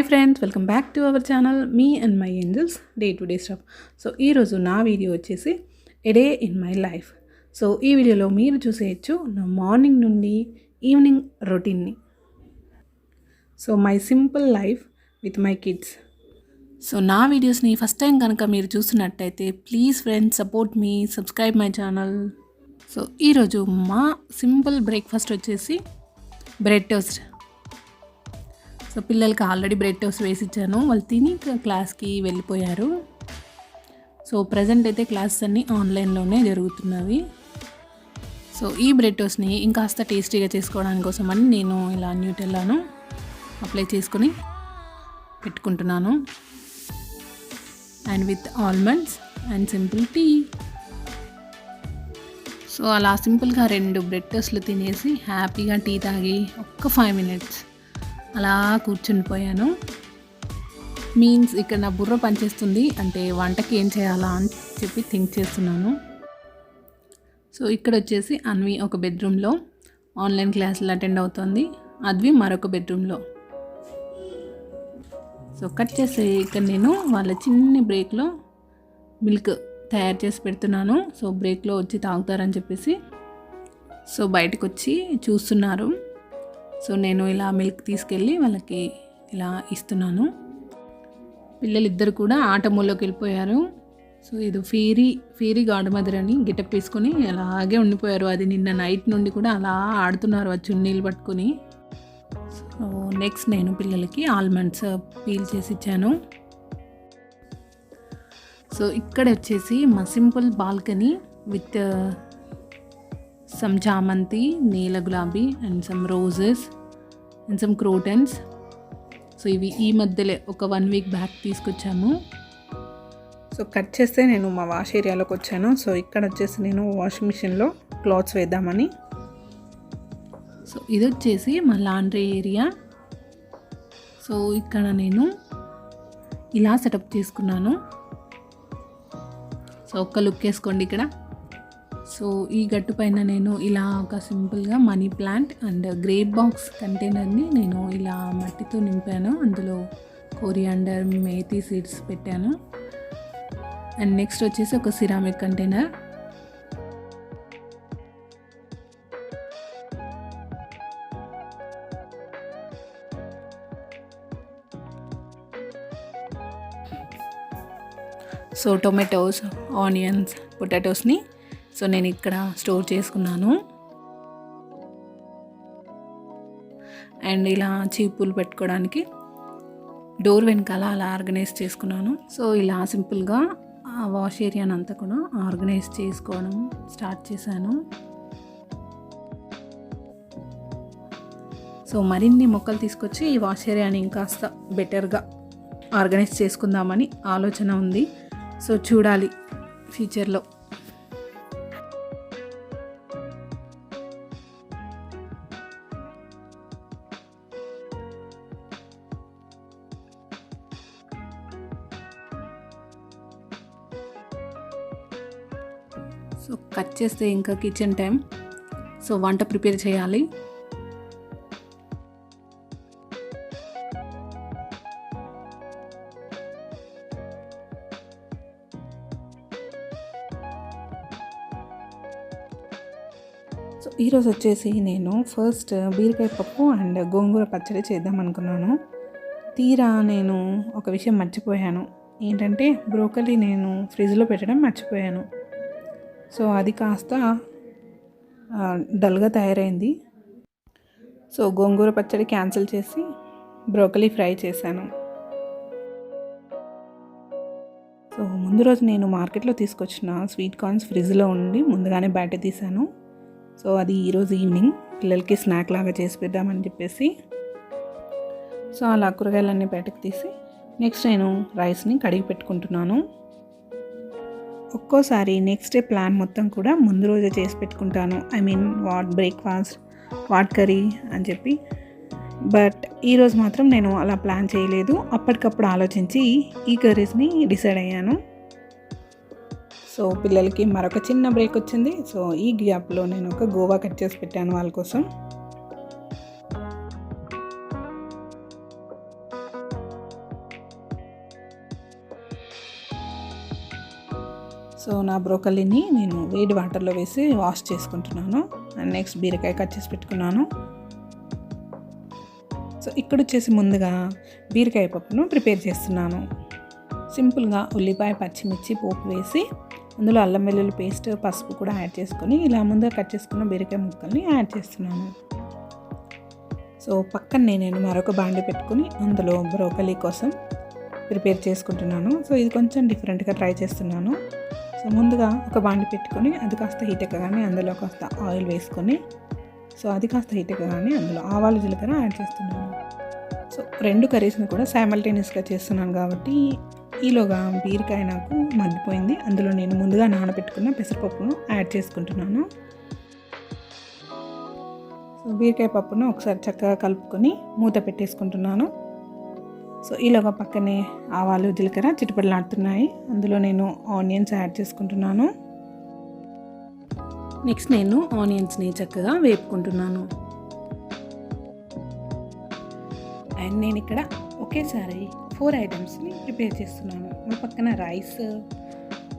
Hi friends, welcome back to our channel me and my angels day to day stuff. So ఈరోజు నా video వచ్చేసి a day in my life. So ఈ వీడియోలో మీరు చూసేయచ్చు నా మార్నింగ్ నుండి ఈవినింగ్ రొటీన్ని. So my simple life with my kids. So నా వీడియోస్ని ఫస్ట్ టైం కనుక మీరు చూస్తున్నట్టయితే please friends support me, subscribe my channel. So ఈరోజు మా సింపుల్ బ్రేక్ఫాస్ట్ వచ్చేసి బ్రెడ్ టోస్ట్. సో పిల్లలకి ఆల్రెడీ బ్రెడ్ టోస్ట్ వేసి ఇచ్చాను, వాళ్ళు తిని క్లాస్కి వెళ్ళిపోయారు. సో ప్రజెంట్ అయితే క్లాసెస్ అన్నీ ఆన్లైన్లోనే జరుగుతున్నవి. సో ఈ బ్రెడ్ టోస్ట్ని ఇంకాస్త టేస్టీగా చేసుకోవడానికి కోసమని నేను ఇలా న్యూటెల్లాను అప్లై చేసుకొని పెట్టుకుంటున్నాను, and with almonds and simple tea. So అలా సింపుల్గా 2 బ్రెడ్ టోస్ట్లు తినేసి హ్యాపీగా టీ తాగి ఒక్క 5 minutes అలా కూర్చుని పోయాను. మీన్స్ ఇక్కడ నా బుర్ర పనిచేస్తుంది, అంటే వంటకి ఏం చేయాలా అని చెప్పి థింక్ చేస్తున్నాను. సో ఇక్కడ వచ్చేసి అన్వి ఒక బెడ్రూమ్లో ఆన్లైన్ క్లాసులు అటెండ్ అవుతుంది, అద్వి మరొక బెడ్రూమ్లో. సో కట్ చేసి ఇక్కడ నేను వాళ్ళ చిన్న బ్రేక్లో మిల్క్ తయారు చేసి పెడుతున్నాను. సో బ్రేక్లో వచ్చి తాగుతారని చెప్పేసి సో బయటకు వచ్చి చూస్తున్నారు. సో నేను ఇలా మిల్క్ తీసుకెళ్ళి వాళ్ళకి ఇలా ఇస్తున్నాను. పిల్లలిద్దరు కూడా ఆట మూలోకి వెళ్ళిపోయారు. సో ఇది ఫీరీ గాడ్ మదర్ అని గెటప్ వేసుకొని అలాగే ఉండిపోయారు. అది నిన్న నైట్ నుండి కూడా అలా ఆడుతున్నారు ఆ చున్నీళ్ళు పట్టుకొని. సో నెక్స్ట్ నేను పిల్లలకి ఆల్మండ్స్ పీల్ చేసి ఇచ్చాను. సో ఇక్కడ వచ్చేసి మా సింపుల్ బాల్కనీ విత్ సమ్ చామంతి, నీల గులాబీ and some roses and some crotons. So ఇవి ఈ మధ్యలో ఒక 1 week బ్యాక్ తీసుకొచ్చాము. సో కట్ చేస్తే నేను మా వాష్ ఏరియాలోకి వచ్చాను. సో ఇక్కడ వచ్చేసి నేను వాషింగ్ మిషన్లో క్లాత్స్ వేద్దామని. సో ఇది వచ్చేసి మా లాండ్రీ ఏరియా. సో ఇక్కడ నేను ఇలా సెటప్ చేసుకున్నాను. సో ఒక్క లుక్ వేసుకోండి ఇక్కడ. సో ఈ గట్టు పైన నేను ఇలా ఒక సింపుల్గా money plant and grape box కంటైనర్ని నేను ఇలా మట్టితో నింపాను. అందులో కోరియాండర్, మేథీ సీడ్స్ పెట్టాను. అండ్ నెక్స్ట్ వచ్చేసి ఒక ceramic container. So tomatoes, onions, పొటాటోస్ని సో నేను ఇక్కడ స్టోర్ చేసుకున్నాను. అండ్ ఇలా చీపులు పెట్టుకోవడానికి డోర్ వెనకాల అలా ఆర్గనైజ్ చేసుకున్నాను. సో ఇలా సింపుల్గా ఆ వాష్ ఏరియాని అంతా కూడా ఆర్గనైజ్ చేసుకోవడం స్టార్ట్ చేశాను. సో మరిన్ని మొక్కలు తీసుకొచ్చి ఈ వాష్ ఏరియాని ఇంకాస్త బెటర్గా ఆర్గనైజ్ చేసుకుందామని ఆలోచన ఉంది. సో చూడాలి ఫ్యూచర్లో. సో కట్ చేస్తే ఇంకా కిచెన్ టైం. సో వంట ప్రిపేర్ చేయాలి. సో ఈరోజు వచ్చేసి నేను ఫస్ట్ బీరకాయ పప్పు అండ్ గోంగూర పచ్చడి చేద్దాం అనుకున్నాను. తీరా నేను ఒక విషయం మర్చిపోయాను. ఏంటంటే బ్రోకలీ నేను ఫ్రిడ్జ్లో పెట్టడం మర్చిపోయాను. సో అది కాస్త డల్గా తయారైంది. సో గోంగూర పచ్చడి క్యాన్సిల్ చేసి బ్రోకలీ ఫ్రై చేశాను. సో ముందు రోజు నేను మార్కెట్లో తీసుకొచ్చిన స్వీట్ కార్న్స్ ఫ్రిడ్జ్లో ఉండి ముందుగానే బయట తీసాను. సో అది ఈరోజు ఈవినింగ్ పిల్లలకి స్నాక్ లాగా చేసి పెద్దామని చెప్పేసి సో అలా కూరగాయలన్నీ బయటకు తీసి నెక్స్ట్ నేను రైస్ని కడిగి పెట్టుకుంటున్నాను. ఒక్కోసారి నెక్స్ట్ డే ప్లాన్ మొత్తం కూడా ముందు రోజే చేసి పెట్టుకుంటాను. I mean what breakfast, what curry అని చెప్పి. బట్ ఈరోజు మాత్రం నేను అలా ప్లాన్ చేయలేదు. అప్పటికప్పుడు ఆలోచించి ఈ కర్రీస్ని డిసైడ్ అయ్యాను. సో పిల్లలకి మరొక చిన్న బ్రేక్ వచ్చింది. సో ఈ గ్యాప్లో నేను ఒక గోవా కట్ చేసి పెట్టాను వాళ్ళ కోసం. సో నా బ్రోకలీని నేను వేడి వాటర్లో వేసి వాష్ చేసుకుంటున్నాను. అండ్ నెక్స్ట్ బీరకాయ కట్ చేసి పెట్టుకున్నాను. సో ఇక్కడ వచ్చేసి ముందుగా బీరకాయ పప్పును ప్రిపేర్ చేస్తున్నాను. సింపుల్గా ఉల్లిపాయ, పచ్చిమిర్చి పోపు వేసి అందులో అల్లం వెల్లుల్లి పేస్ట్, పసుపు కూడా యాడ్ చేసుకొని ఇలా ముందుగా కట్ చేసుకున్న బీరకాయ ముక్కల్ని యాడ్ చేస్తున్నాను. సో పక్కనే నేను మరొక బాండి పెట్టుకుని అందులో బ్రోకలీ కోసం ప్రిపేర్ చేసుకుంటున్నాను. సో ఇది కొంచెం డిఫరెంట్గా ట్రై చేస్తున్నాను. సో ముందుగా ఒక బాండి పెట్టుకొని అది కాస్త హీట్ ఎక్కగానే అందులో కాస్త ఆయిల్ వేసుకొని సో అది కాస్త హీట్ ఎక్కగానే అందులో ఆవాలు, జీలకర్ర యాడ్ చేస్తున్నాను. సో 2 కర్రీస్ని కూడా సైమల్టేనియస్గా చేస్తున్నాను కాబట్టి ఈలోగా బీరకాయ నాకు మగ్గిపోయింది. అందులో నేను ముందుగా నానబెట్టుకున్న పెసరపప్పును యాడ్ చేసుకుంటున్నాను. సో బీరకాయ పప్పును ఒకసారి చక్కగా కలుపుకొని మూత పెట్టేసుకుంటున్నాను. సో ఈలోగా పక్కనే ఆవాలు, జీలకర్ర చిటపటలాడుతున్నాయి. అందులో నేను ఆనియన్స్ యాడ్ చేసుకుంటున్నాను. నెక్స్ట్ నేను ఆనియన్స్ని చక్కగా వేపుకుంటున్నాను. అండ్ నేను ఇక్కడ ఒకేసారి 4 ఐటమ్స్ని ప్రిపేర్ చేస్తున్నాను. ఒక పక్కన రైస్,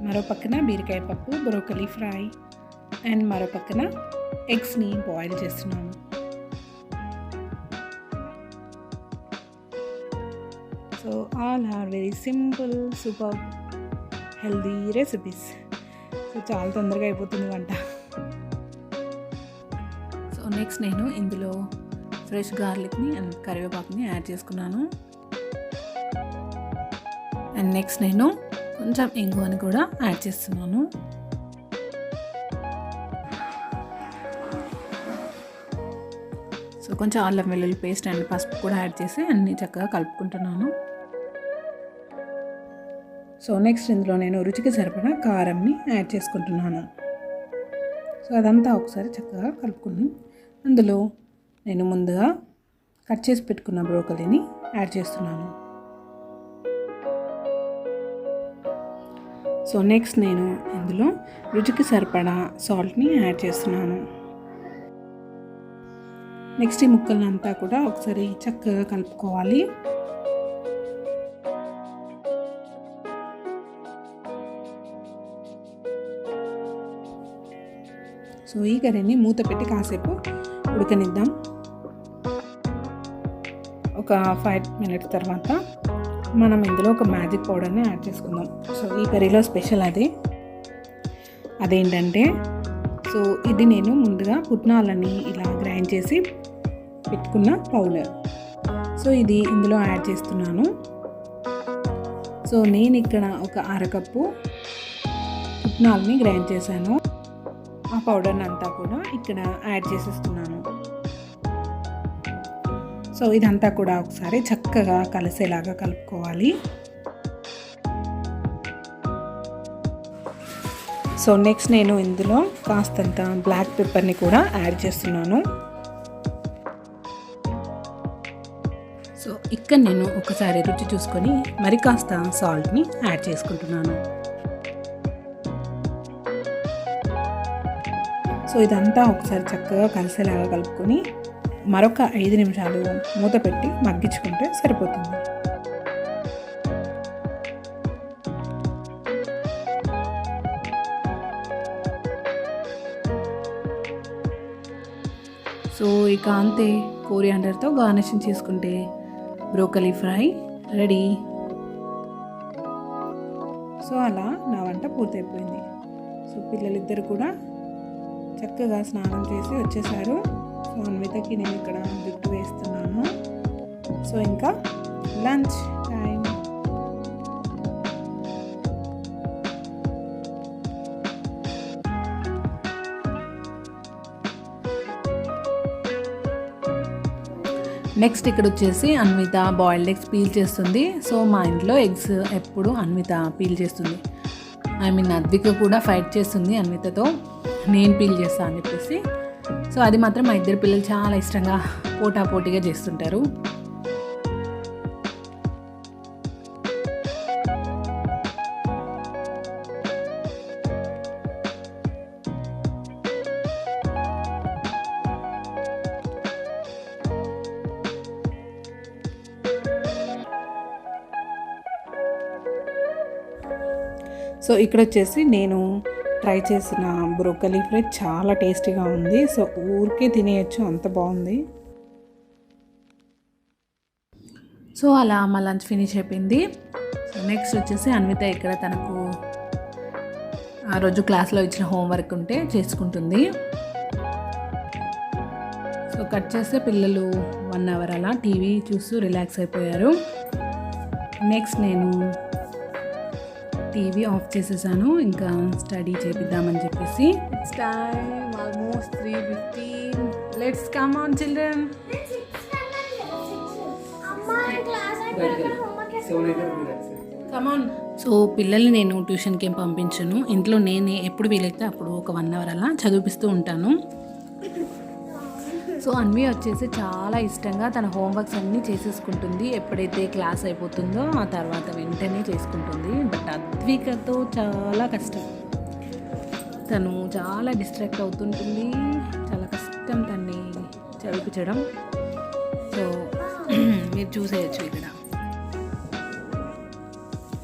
మరో పక్కన బీరకాయ పప్పు, బ్రోకలీ ఫ్రై అండ్ మరో పక్కన ఎగ్స్ని బాయిల్ చేస్తున్నాను. So all are very simple, super healthy recipes. So చాలా తొందరగా అయిపోతుంది వంట. సో నెక్స్ట్ నేను ఇందులో ఫ్రెష్ గార్లిక్ని అండ్ కరివేపాకుని యాడ్ చేసుకున్నాను. అండ్ నెక్స్ట్ నేను కొంచెం ఇంగువని కూడా యాడ్ చేస్తున్నాను. సో కొంచెం అల్లం వెల్లుల్లి పేస్ట్ అండ్ పసుపు కూడా యాడ్ చేసి అన్నీ చక్కగా కలుపుకుంటున్నాను. సో నెక్స్ట్ ఇందులో నేను రుచికి సరిపడా కారంని యాడ్ చేసుకుంటున్నాను. సో అదంతా ఒకసారి చక్కగా కలుపుకుని అందులో నేను ముందుగా కట్ చేసి పెట్టుకున్న బ్రోకలీని యాడ్ చేస్తున్నాను. సో నెక్స్ట్ నేను ఇందులో రుచికి సరిపడా సాల్ట్ని యాడ్ చేస్తున్నాను. నెక్స్ట్ ఈ ముక్కల్ని అంతా కూడా ఒకసారి చక్కగా కలుపుకోవాలి. సో ఈ కర్రీని మూత పెట్టి కాసేపు ఉడకనిద్దాం. ఒక 5 మినిట్స్ తర్వాత మనం ఇందులో ఒక మ్యాజిక్ పౌడర్ని యాడ్ చేసుకుందాం. సో ఈ కర్రీలో స్పెషల్ అదేంటంటే సో ఇది నేను ముందుగా పుట్నాలని ఇలా గ్రైండ్ చేసి పెట్టుకున్న పౌడర్. సో ఇది ఇందులో యాడ్ చేస్తున్నాను. సో నేను ఇక్కడ ఒక అరకప్పు పుట్నాలని గ్రైండ్ చేశాను. ఆ పౌడర్ని అంతా కూడా ఇక్కడ యాడ్ చేసేస్తున్నాను. సో ఇదంతా కూడా ఒకసారి చక్కగా కలిసేలాగా కలుపుకోవాలి. సో నెక్స్ట్ నేను ఇందులో కాస్తంత బ్లాక్ పెప్పర్ని కూడా యాడ్ చేస్తున్నాను. సో ఇక్కడ నేను ఒకసారి రుచి చూసుకొని మరి కాస్త సాల్ట్ని యాడ్ చేసుకుంటున్నాను. సో ఇదంతా ఒకసారి చక్కగా కలిసేలాగా కలుపుకొని మరొక 5 నిమిషాలు మూత పెట్టి మగ్గించుకుంటే సరిపోతుంది. సో ఇక అంతే, కోరియాండర్తో గార్నిషింగ్ చేసుకుంటే బ్రోకలీ ఫ్రై రెడీ. సో అలా నా వంట పూర్తయిపోయింది. సో పిల్లలిద్దరు కూడా చక్కగా స్నానం చేసి వచ్చేసారు. సో అన్వితకి నేను ఇక్కడ జుట్టు వేస్తున్నాను. సో ఇంకా లంచ్ టైం. నెక్స్ట్ ఇక్కడ వచ్చేసి అన్విత బాయిల్డ్ ఎగ్స్ పీల్ చేస్తుంది. సో మా ఇంట్లో ఎగ్స్ ఎప్పుడు అన్విత పీల్ చేస్తుంది. అద్విక కూడా ఫైట్ చేస్తుంది అన్వితతో, నేను పీల్ చేస్తాను అని చెప్పేసి. సో అది మాత్రం మా ఇద్దరు పిల్లలు చాలా ఇష్టంగా పోటాపోటీగా చేస్తుంటారు. సో ఇక్కడ వచ్చేసి నేను ట్రై చేసిన బ్రోకలీ ఫ్రై చాలా టేస్టీగా ఉంది. సో ఊరికే తినేయచ్చు, అంత బాగుంది. సో అలా మా లంచ్ ఫినిష్ అయిపోయింది. సో నెక్స్ట్ వచ్చేసి అన్విత ఇక్కడ తనకు ఆ రోజు క్లాస్లో ఇచ్చిన హోంవర్క్ ఉంటే చేసుకుంటుంది. సో కట్ చేస్తే పిల్లలు 1 అవర్ అలా టీవీ చూస్తూ రిలాక్స్ అయిపోయారు. నెక్స్ట్ నేను టీవీ ఆఫ్ చేసేసాను, ఇంకా స్టడీ చేపిద్దామని చెప్పేసి. It's time almost 3:15. Let's come on children. So పిల్లల్ని నేను ట్యూషన్కి ఏం పంపించను, ఇంట్లో నేనే ఎప్పుడు వీలైతే అప్పుడు ఒక 1 అవర్ అలా చదివిస్తూ ఉంటాను. సో అన్వి వచ్చేసి చాలా ఇష్టంగా తన హోంవర్క్స్ అన్నీ చేసేసుకుంటుంది. ఎప్పుడైతే క్లాస్ అయిపోతుందో ఆ తర్వాత వెంటనే చేసుకుంటుంది. బట్ అద్వికతో చాలా కష్టం, తను చాలా డిస్ట్రాక్ట్ అవుతుంటుంది. చాలా కష్టం తన్ని చదివించడం. సో మీరు చూసేయచ్చు ఇక్కడ.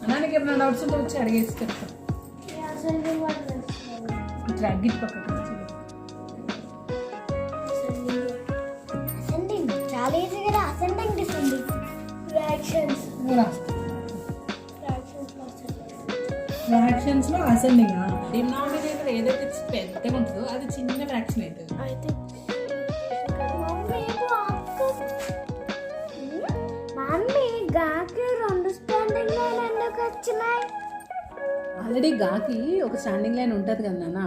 అన్నానికి ఏమైనా డౌట్స్ ఉంటే వచ్చి అడిగేసి చెప్తాను. ఇట్లా అగ్గిట్ పక్కన ఫ్రాక్షన్స్లో అసెండింగ్. డినామినేటర్ ఏదైతే పెద్దగా ఉంటుందో అది చిన్న ఫ్రాక్షన్ అవుతుంది. ఆల్రెడీ గాకి ఒక స్టాండింగ్ లైన్ ఉంటుంది కదా నాన్న.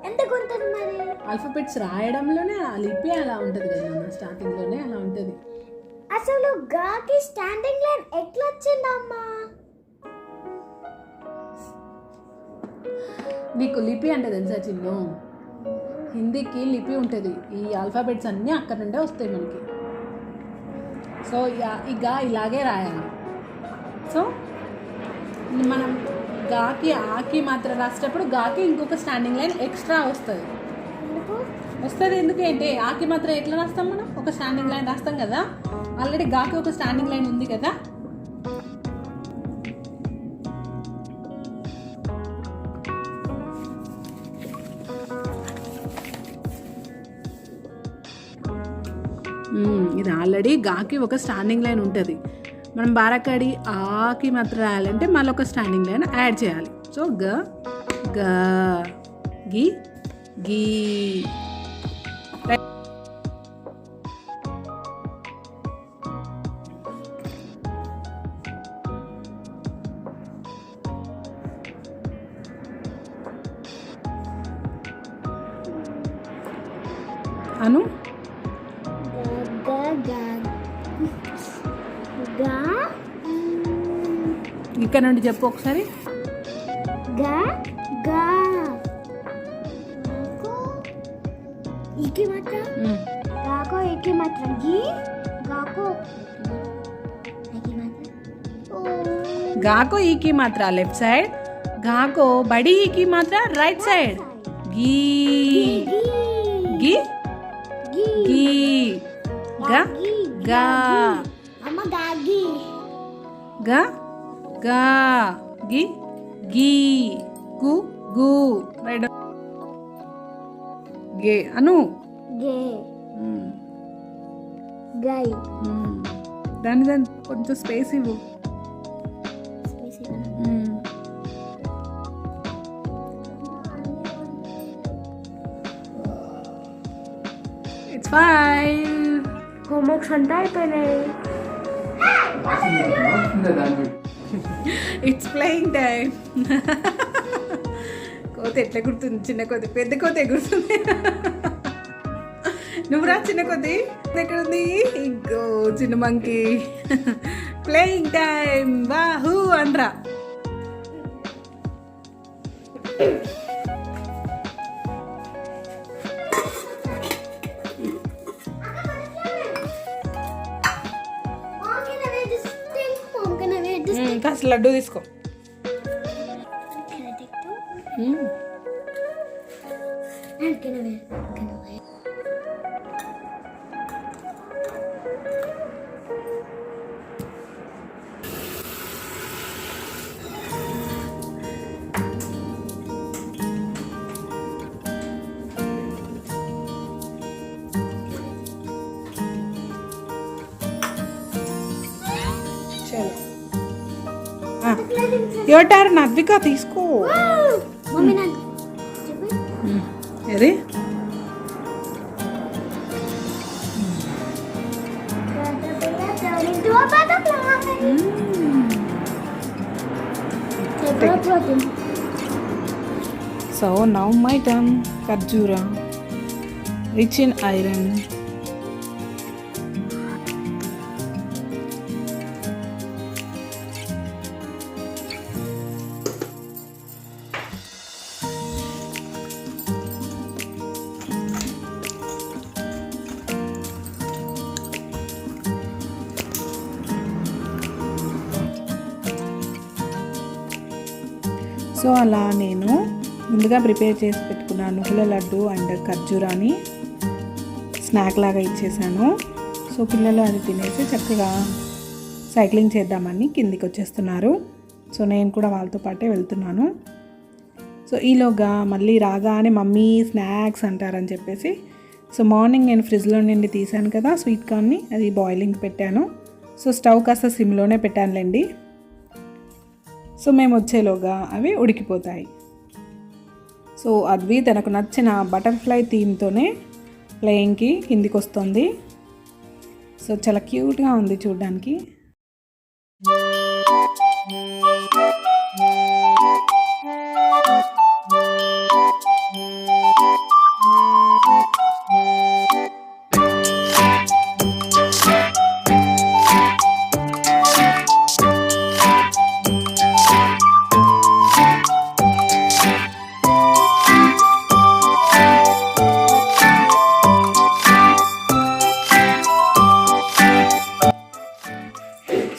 ఎందుకు ఉంటుంది మరి? ఆల్ఫాబెట్స్ రాయడంలోనే ఆ లిపి అలా ఉంటుంది కదా నాన్న, స్టార్టింగ్లోనే అలా ఉంటుంది. అసలు గాకి స్టాండింగ్ లైన్ ఎట్లా వచ్చిందమ్మా? నీకు లిపి అంటే తెలుసా చిన్ను? హిందీకి లిపి ఉంటుంది. ఈ ఆల్ఫాబెట్స్ అన్నీ అక్కడ నుండే వస్తాయి మనకి. సో ఇక ఇలాగే రాయాలి. సో మనం గాకి ఆకి మాత్రం రాసేటప్పుడు గాకి ఇంకొక స్టాండింగ్ లైన్ ఎక్స్ట్రా వస్తుంది. ఎందుకు అంటే ఆకి మాత్రం ఎట్లా రాస్తాం మనం? ఒక స్టాండింగ్ లైన్ రాస్తాం కదా. ఆల్రెడీ గాకి ఒక స్టాండింగ్ లైన్ ఉంది కదా. ఇది ఆల్రెడీ గాకి ఒక స్టాండింగ్ లైన్ ఉంటుంది. మనం బారాకాడి ఆకి మాత్రం రాయాలంటే మళ్ళీ ఒక స్టాండింగ్ లైన్ యాడ్ చేయాలి. సో గ గ గి గీ. అను ఇక్కడ నుండి చెప్పు ఒకసారి. గాको ई की मात्रा लेफ्ट साइड, गाको बड़ी ई की मात्रा राइट साइड. गी गी गी गा गा गा गा गी गी गु गु. राइट. गे अनु गे గై. దాని కొంచెం స్పేస్ ఇవ్వు. It's fine. హోంవర్క్స్ అంతా అయిపోయినాయి. It's playing time. కోత ఎట్లా గుర్తుంది? చిన్న కోతి పెద్ద కోత ఎగురుతుంది. నువ్వురా చిన్న కొద్ది ఎక్కడుంది? ఇంకో చిన్న మంకీ. Playing time. వాహూ అనరా. కాస్త లడ్డు తీసుకో. యువర్ టర్న్ అద్విక తీసుకో. మమ్మీ నాకు ఏది So now my turn. Kharjura, rich in iron. So అలా నేను ముందుగా ప్రిపేర్ చేసి పెట్టుకున్న నువ్వుల లడ్డు అండ్ ఖర్జూరాని స్నాక్ లాగా ఇచ్చేసాను. సో పిల్లలు అది తినేసి చక్కగా సైక్లింగ్ చేద్దామని కిందికి వచ్చేస్తున్నారు. సో నేను కూడా వాళ్ళతో పాటే వెళ్తున్నాను. సో ఈలోగా మళ్ళీ రాగానే మమ్మీ స్నాక్స్ అంటారని చెప్పేసి సో మార్నింగ్ నేను ఫ్రిడ్జ్లో నుండి తీసాను కదా స్వీట్ కార్న్ని, అది బాయిలింగ్ పెట్టాను. సో స్టవ్ కాస్త సిమ్లోనే పెట్టానులేండి. సో మేము వచ్చేలోగా అవి ఉడికిపోతాయి. సో అద్వి తనకు నచ్చిన బటర్ఫ్లై థీమ్తోనే ప్లేయింగ్కి కిందికి వస్తుంది. సో చాలా క్యూట్గా ఉంది చూడడానికి.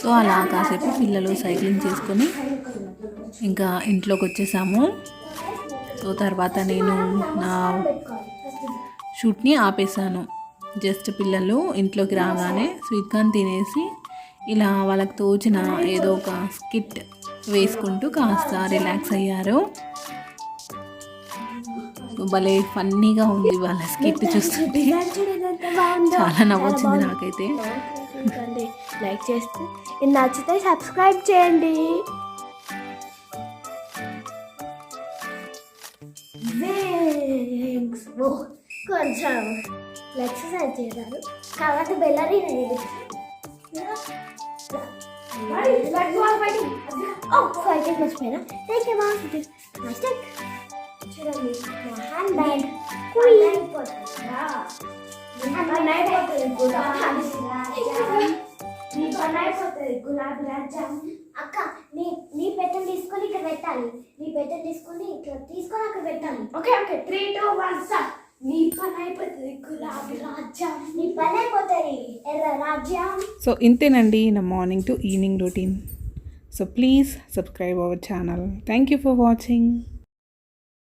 సో అలా కాసేపు పిల్లలు సైక్లింగ్ చేసుకొని ఇంకా ఇంట్లోకి వచ్చేసాము. సో తర్వాత నేను నా షూట్ని ఆపేసాను. జస్ట్ పిల్లలు ఇంట్లోకి రాగానే స్వీట్ కార్న్ తినేసి ఇలా వాళ్ళకి తోచిన ఏదో ఒక స్కిట్ వేసుకుంటూ కాస్త రిలాక్స్ అయ్యారు. భలే ఫన్నీగా ఉంది వాళ్ళ స్కిట్ చూస్తుంటే, చాలా నవ్వొచ్చింది నాకైతే. లైక్ చేస్తే నచ్చితే సబ్స్క్రైబ్ చేయండి. కొంచెం ఎక్సర్సైజ్ చేశారు కాబట్టి బెల్లరీ ఫైటింగ్ మర్చిపోయినా. చూడండి హ్యాండ్ బ్యాగ్ గులాబీ రాజ్యం. అక్క నీ పెట్టని తీసుకొని ఇక్కడ పెట్టాలి. నీ పెట్టని తీసుకొని ఇక్కడ తీసుకొని అక్కడ పెట్టాలి. Okay 3, 2, 1 start. నీ పని అయిపోతుంది గులాబీ రాజ్యం. నీ పని అయిపోతుంది ఎర్ర రాజ్యం. సో ఇంతేనండి నా morning to evening routine. So please subscribe our channel. Thank you for watching.